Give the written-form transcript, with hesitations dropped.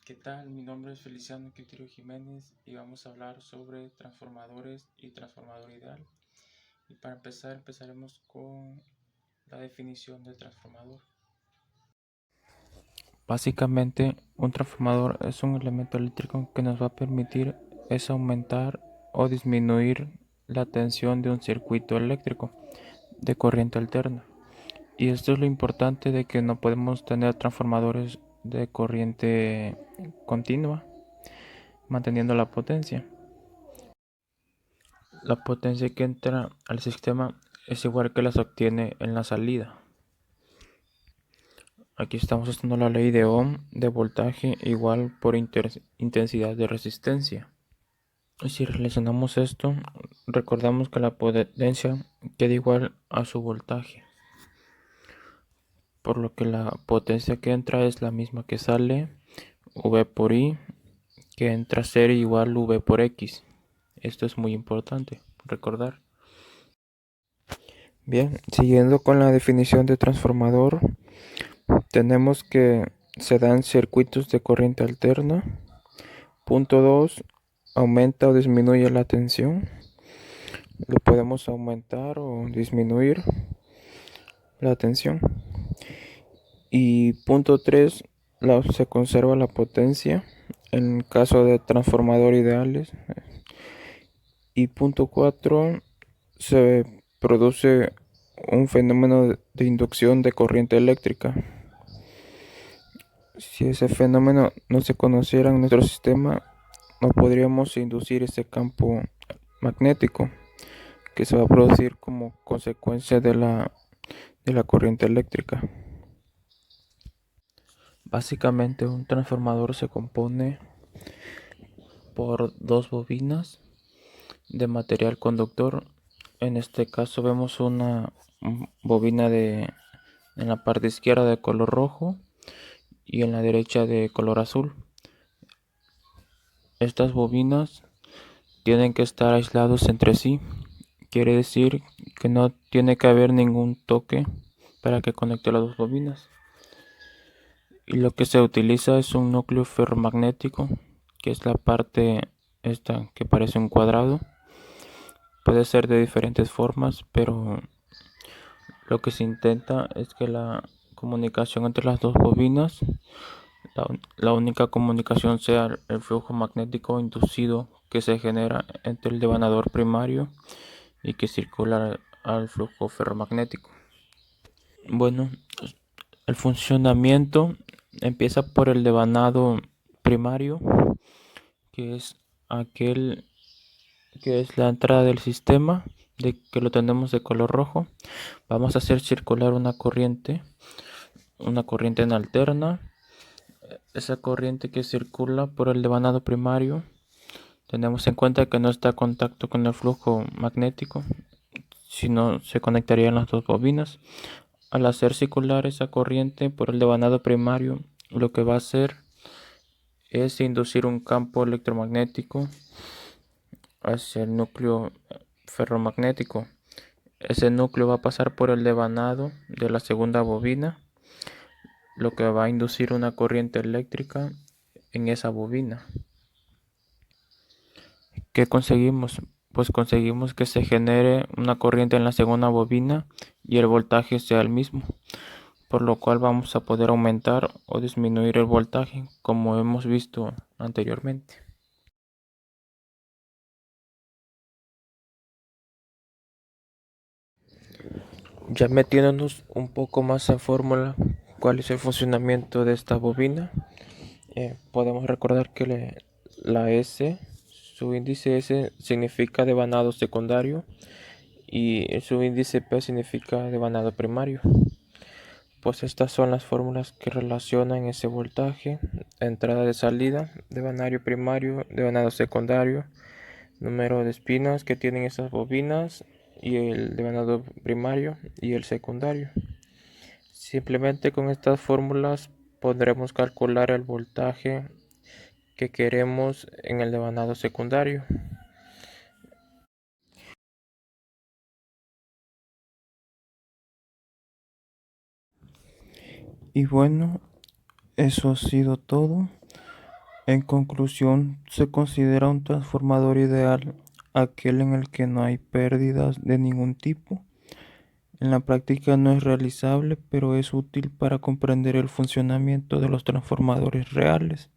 ¿Qué tal? Mi nombre es Feliciano Quintero Jiménez y vamos a hablar sobre transformadores y transformador ideal. Y para empezar, empezaremos con la definición de transformador. Básicamente, un transformador es un elemento eléctrico que nos va a permitir aumentar o disminuir la tensión de un circuito eléctrico de corriente alterna. Y esto es lo importante de que no podemos tener transformadores de corriente continua, manteniendo la potencia. La potencia que entra al sistema es igual que la se obtiene en la salida. Aquí estamos usando la ley de Ohm de voltaje igual por intensidad de resistencia. Y si relacionamos esto, recordamos que la potencia queda igual a su voltaje, por lo que la potencia que entra es la misma que sale, V por I, que entra a ser igual V por X. Esto es muy importante recordar. Bien, siguiendo con la definición de transformador, tenemos que se dan circuitos de corriente alterna. Punto 2. Aumenta o disminuye la tensión. Lo podemos aumentar o disminuir la tensión. Y punto 3. Se conserva la potencia en caso de transformador ideales. Y punto 4. Se produce un fenómeno de inducción de corriente eléctrica. Si ese fenómeno no se conociera en nuestro sistema, no podríamos inducir ese campo magnético que se va a producir como consecuencia de la corriente eléctrica. Básicamente un transformador se compone por dos bobinas de material conductor. En este caso vemos una bobina en la parte izquierda de color rojo y en la derecha de color azul. Estas bobinas tienen que estar aislados entre sí. Quiere decir que no tiene que haber ningún toque para que conecte las dos bobinas. Y lo que se utiliza es un núcleo ferromagnético, que es la parte esta que parece un cuadrado. Puede ser de diferentes formas, pero lo que se intenta es que la comunicación entre las dos bobinas, la única comunicación sea el flujo magnético inducido que se genera entre el devanador primario y que circula al flujo ferromagnético. Bueno, el funcionamiento empieza por el devanado primario, que es aquel que es la entrada del sistema, de que lo tenemos de color rojo. Vamos a hacer circular una corriente en alterna. Esa corriente que circula por el devanado primario, tenemos en cuenta que no está en contacto con el flujo magnético, sino se conectarían las dos bobinas. Al hacer circular esa corriente por el devanado primario, lo que va a hacer es inducir un campo electromagnético hacia el núcleo ferromagnético. Ese núcleo va a pasar por el devanado de la segunda bobina, lo que va a inducir una corriente eléctrica en esa bobina. ¿Qué conseguimos? Pues conseguimos que se genere una corriente en la segunda bobina y el voltaje sea el mismo, por lo cual vamos a poder aumentar o disminuir el voltaje como hemos visto anteriormente. Ya metiéndonos un poco más en fórmula, ¿cuál es el funcionamiento de esta bobina? Podemos recordar que la S, su índice S significa devanado secundario y su índice P significa devanado primario. Pues estas son las fórmulas que relacionan ese voltaje: entrada de salida, devanario primario, devanado secundario, número de espinas que tienen esas bobinas y el devanado primario y el secundario. Simplemente con estas fórmulas podremos calcular el voltaje que queremos en el devanado secundario. Y bueno, eso ha sido todo. En conclusión, se considera un transformador ideal aquel en el que no hay pérdidas de ningún tipo. En la práctica no es realizable, pero es útil para comprender el funcionamiento de los transformadores reales.